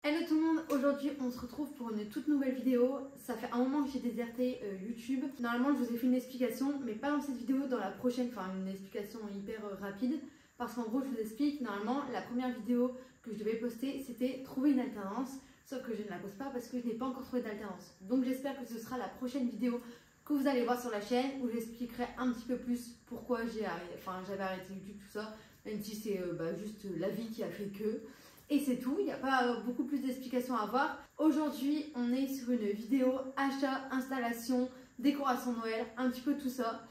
Hello tout le monde, aujourd'hui on se retrouve pour une toute nouvelle vidéo. Ça fait un moment que j'ai déserté YouTube. Normalement je vous ai fait une explication, mais pas dans cette vidéo, dans la prochaine, enfin une explication hyper rapide. Parce qu'en gros je vous explique, normalement la première vidéo que je devais poster c'était trouver une alternance. Sauf que je ne la pose pas parce que je n'ai pas encore trouvé d'alternance. Donc j'espère que ce sera la prochaine vidéo que vous allez voir sur la chaîne où j'expliquerai un petit peu plus pourquoi j'avais arrêté YouTube, tout ça. Même si c'est juste la vie qui a fait que... Et c'est tout, il n'y a pas beaucoup plus d'explications à avoir. Aujourd'hui, on est sur une vidéo achat, installation, décoration Noël, un petit peu tout ça.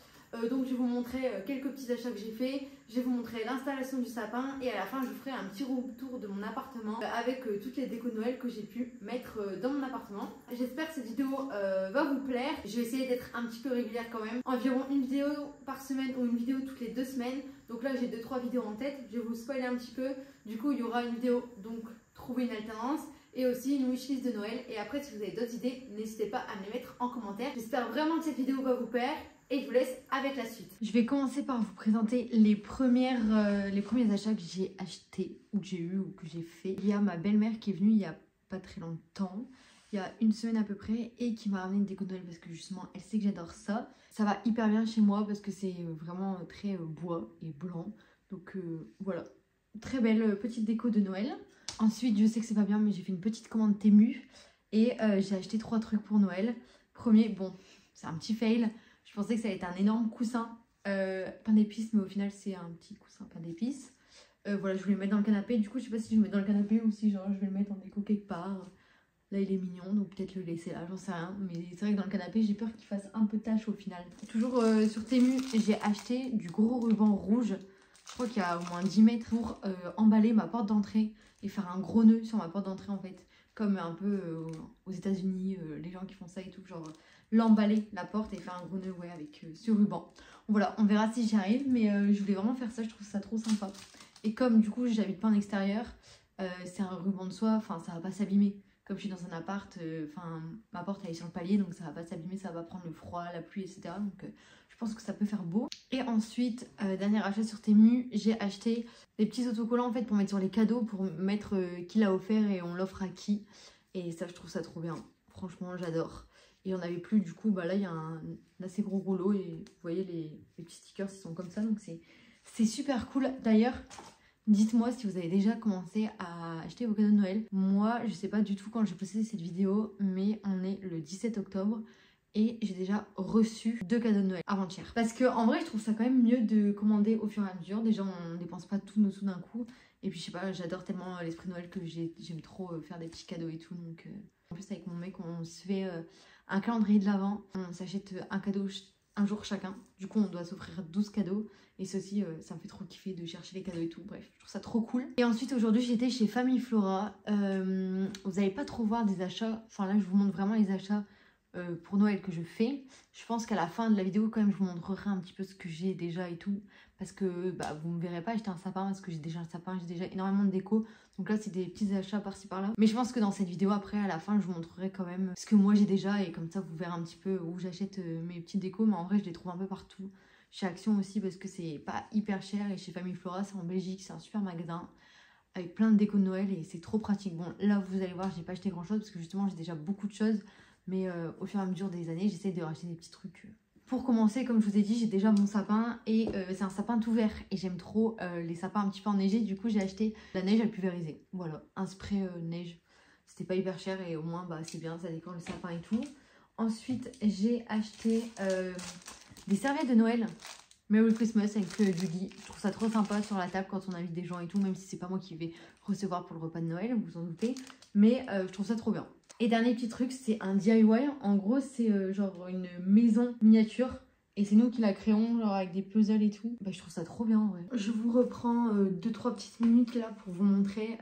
Donc je vais vous montrer quelques petits achats que j'ai fait. Je vais vous montrer l'installation du sapin et à la fin je vous ferai un petit tour de mon appartement avec toutes les décos de Noël que j'ai pu mettre dans mon appartement. J'espère que cette vidéo va vous plaire. Je vais essayer d'être un petit peu régulière quand même. Environ une vidéo par semaine ou une vidéo toutes les 2 semaines. Donc là j'ai 2-3 vidéos en tête. Je vais vous spoiler un petit peu. Du coup il y aura une vidéo donc trouver une alternance et aussi une wishlist de Noël. Et après si vous avez d'autres idées, n'hésitez pas à me les mettre en commentaire. J'espère vraiment que cette vidéo va vous plaire. Et je vous laisse avec la suite. Je vais commencer par vous présenter les premiers achats que j'ai achetés ou que j'ai eu ou que j'ai fait. Il y a ma belle-mère qui est venue il n'y a pas très longtemps, il y a une semaine à peu près, et qui m'a ramené une déco de Noël parce que justement elle sait que j'adore ça. Ça va hyper bien chez moi parce que c'est vraiment très bois et blanc. Donc voilà, très belle petite déco de Noël. Ensuite je sais que c'est pas bien mais j'ai fait une petite commande Temu et j'ai acheté 3 trucs pour Noël. Premier, bon c'est un petit fail. Je pensais que ça allait être un énorme coussin pain d'épices, mais au final c'est un petit coussin pain d'épices. Voilà, je voulais le mettre dans le canapé. Du coup, je sais pas si je le mets dans le canapé ou si genre je vais le mettre en déco quelque part. Là, il est mignon, donc peut-être le laisser là, j'en sais rien. Mais c'est vrai que dans le canapé, j'ai peur qu'il fasse un peu tache au final. Toujours sur Temu, j'ai acheté du gros ruban rouge. Je crois qu'il y a au moins 10 mètres pour emballer ma porte d'entrée et faire un gros nœud sur ma porte d'entrée en fait. Comme un peu aux États-Unis, les gens qui font ça et tout, genre l'emballer la porte et faire un gros nœud ouais, avec ce ruban. Voilà, on verra si j'y arrive, mais je voulais vraiment faire ça, je trouve ça trop sympa. Et comme du coup j'habite pas en extérieur, c'est un ruban de soie, enfin ça va pas s'abîmer. Comme je suis dans un appart, ma porte elle est sur le palier, donc ça va pas s'abîmer, ça va pas prendre le froid, la pluie, etc. Donc je pense que ça peut faire beau. Et ensuite, dernier achat sur Temu, j'ai acheté des petits autocollants en fait pour mettre sur les cadeaux, pour mettre qui l'a offert et on l'offre à qui. Et ça, je trouve ça trop bien. Franchement, j'adore. Et on avait plus, du coup, bah là, il y a un assez gros rouleau et vous voyez, les petits stickers, ils sont comme ça. Donc c'est super cool. D'ailleurs, dites-moi si vous avez déjà commencé à acheter vos cadeaux de Noël. Moi, je sais pas du tout quand j'ai posté cette vidéo, mais on est le 17 octobre. Et j'ai déjà reçu 2 cadeaux de Noël avant-hier. Parce que en vrai je trouve ça quand même mieux de commander au fur et à mesure. Déjà on ne dépense pas tous nos sous d'un coup. Et puis je sais pas, j'adore tellement l'esprit Noël que j'aime trop faire des petits cadeaux et tout. Donc en plus avec mon mec on se fait un calendrier de l'Avent. On s'achète un cadeau un jour chacun. Du coup on doit s'offrir 12 cadeaux. Et ceci ça me fait trop kiffer de chercher les cadeaux et tout. Bref, je trouve ça trop cool. Et ensuite aujourd'hui j'étais chez Famille Flora. Vous allez pas trop voir des achats. Enfin là je vous montre vraiment les achats pour Noël que je fais. Je pense qu'à la fin de la vidéo quand même je vous montrerai un petit peu ce que j'ai déjà et tout, parce que bah, vous me verrez pas acheter un sapin parce que j'ai déjà un sapin, j'ai déjà énormément de déco, donc là c'est des petits achats par-ci par-là, mais je pense que dans cette vidéo après à la fin je vous montrerai quand même ce que moi j'ai déjà et comme ça vous verrez un petit peu où j'achète mes petites décos, mais en vrai je les trouve un peu partout, chez Action aussi parce que c'est pas hyper cher, et chez Famille Flora c'est en Belgique, c'est un super magasin avec plein de déco de Noël et c'est trop pratique. Bon là vous allez voir j'ai pas acheté grand chose parce que justement j'ai déjà beaucoup de choses. Mais au fur et à mesure des années, j'essaie de racheter des petits trucs. Pour commencer, comme je vous ai dit, j'ai déjà mon sapin et c'est un sapin tout vert. Et j'aime trop les sapins un petit peu enneigés. Du coup, j'ai acheté la neige à pulvériser. Voilà, un spray neige. C'était pas hyper cher et au moins, bah, c'est bien, ça décore le sapin et tout. Ensuite, j'ai acheté des serviettes de Noël. Merry Christmas avec du lit. Je trouve ça trop sympa sur la table quand on invite des gens et tout. Même si c'est pas moi qui vais recevoir pour le repas de Noël, vous vous en doutez. Mais je trouve ça trop bien. Et dernier petit truc, c'est un DIY. En gros, c'est genre une maison miniature. Et c'est nous qui la créons, genre avec des puzzles et tout. Bah, je trouve ça trop bien, ouais. Je vous reprends 2-3 petites minutes là pour vous montrer.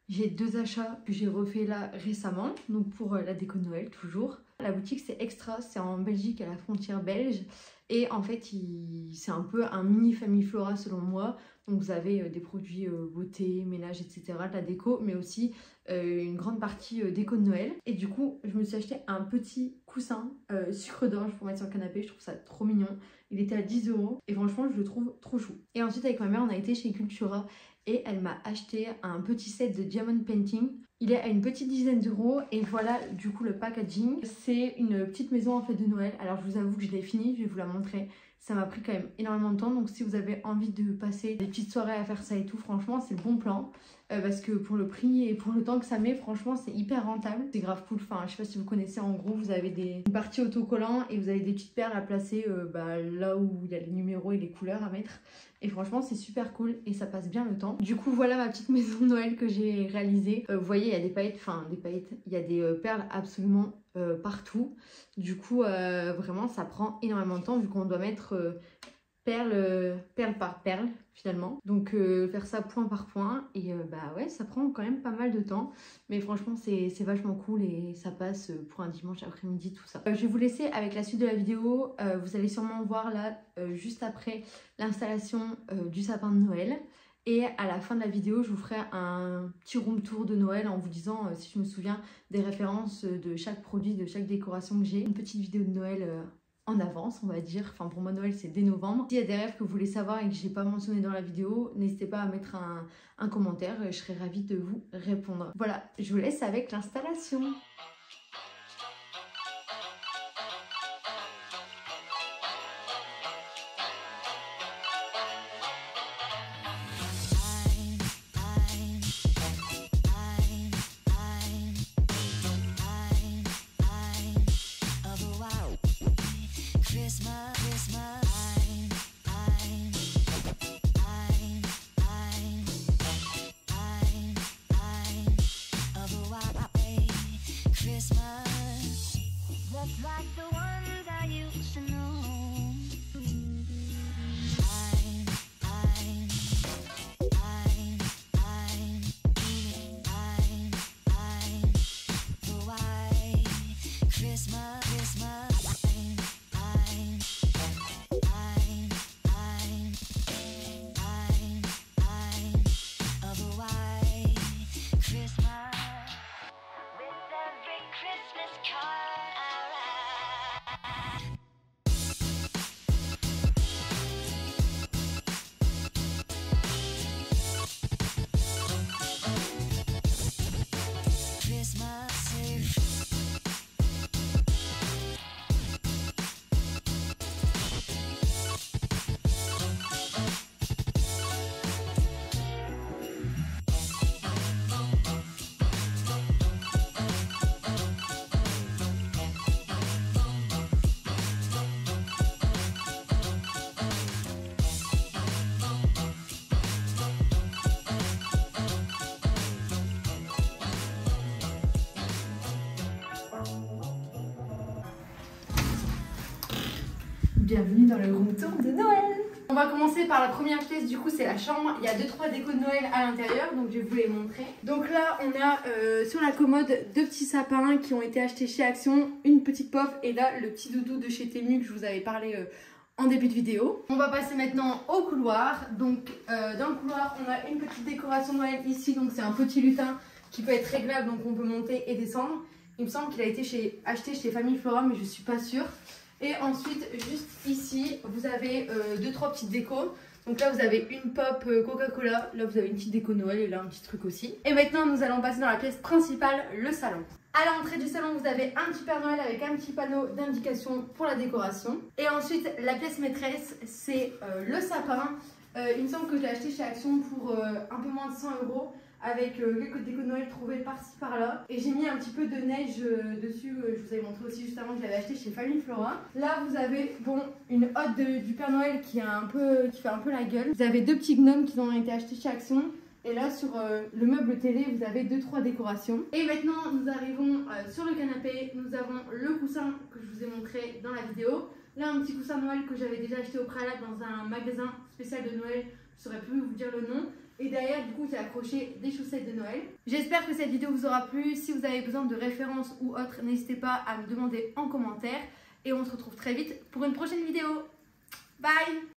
J'ai 2 achats que j'ai refait là récemment. Donc pour la déco de Noël, toujours. La boutique, c'est Extra. C'est en Belgique, à la frontière belge. Et en fait, c'est un peu un mini Famille Flora selon moi. Donc vous avez des produits beauté, ménage, etc. De la déco, mais aussi une grande partie déco de Noël. Et du coup, je me suis acheté un petit coussin sucre d'orge pour mettre sur le canapé. Je trouve ça trop mignon. Il était à 10 € et franchement, je le trouve trop chou. Et ensuite, avec ma mère, on a été chez Cultura et elle m'a acheté un petit set de diamond painting. Il est à une petite dizaine d'euros et voilà du coup le packaging. C'est une petite maison en fait de Noël. Alors je vous avoue que je l'ai fini, je vais vous la montrer. Ça m'a pris quand même énormément de temps, donc si vous avez envie de passer des petites soirées à faire ça et tout, franchement c'est le bon plan. Parce que pour le prix et pour le temps que ça met, franchement c'est hyper rentable. C'est grave cool, enfin je sais pas si vous connaissez, en gros vous avez une partie autocollant et vous avez des petites perles à placer là où il y a les numéros et les couleurs à mettre. Et franchement c'est super cool et ça passe bien le temps. Du coup voilà ma petite maison de Noël que j'ai réalisée. Vous voyez il y a des paillettes, il y a des perles absolument partout. Du coup vraiment ça prend énormément de temps vu qu'on doit mettre perle par perle finalement. Donc faire ça point par point et bah ouais ça prend quand même pas mal de temps. Mais franchement c'est vachement cool et ça passe pour un dimanche après-midi tout ça. Je vais vous laisser avec la suite de la vidéo. Vous allez sûrement voir là juste après l'installation du sapin de Noël. Et à la fin de la vidéo, je vous ferai un petit room tour de Noël en vous disant, si je me souviens, des références de chaque produit, de chaque décoration que j'ai. Une petite vidéo de Noël en avance, on va dire. Enfin, pour moi, Noël, c'est dès novembre. S'il y a des rêves que vous voulez savoir et que je n'ai pas mentionné dans la vidéo, n'hésitez pas à mettre un commentaire. Je serai ravie de vous répondre. Voilà, je vous laisse avec l'installation. Bienvenue dans le room tour de Noël. On va commencer par la première pièce, du coup c'est la chambre. Il y a 2-3 décos de Noël à l'intérieur, donc je vais vous les montrer. Donc là on a sur la commode 2 petits sapins qui ont été achetés chez Action, une petite pop et là le petit doudou de chez Temu que je vous avais parlé en début de vidéo. On va passer maintenant au couloir. Donc dans le couloir on a une petite décoration de Noël ici, donc c'est un petit lutin qui peut être réglable, donc on peut monter et descendre. Il me semble qu'il a été acheté chez Famille Flora mais je suis pas sûre. Et ensuite, juste ici, vous avez 2-3 petites décos. Donc là, vous avez une pop Coca-Cola. Là, vous avez une petite déco Noël et là, un petit truc aussi. Et maintenant, nous allons passer dans la pièce principale, le salon. À l'entrée du salon, vous avez un petit Père Noël avec un petit panneau d'indication pour la décoration. Et ensuite, la pièce maîtresse, c'est le sapin. Il me semble que je l'ai acheté chez Action pour un peu moins de 100 €. Avec quelques décos de Noël trouvés par-ci par-là. Et j'ai mis un petit peu de neige dessus, je vous avais montré aussi juste avant que je l'avais acheté chez Famille Flora. Là vous avez une hotte du Père Noël qui fait un peu la gueule. Vous avez 2 petits gnomes qui ont été achetés chez Action. Et là sur le meuble télé vous avez 2-3 décorations. Et maintenant nous arrivons sur le canapé. Nous avons le coussin que je vous ai montré dans la vidéo. Là un petit coussin Noël que j'avais déjà acheté au préalable dans un magasin spécial de Noël. Je saurais plus vous dire le nom. Et derrière, du coup, j'ai accroché des chaussettes de Noël. J'espère que cette vidéo vous aura plu. Si vous avez besoin de références ou autres, n'hésitez pas à me demander en commentaire. Et on se retrouve très vite pour une prochaine vidéo. Bye!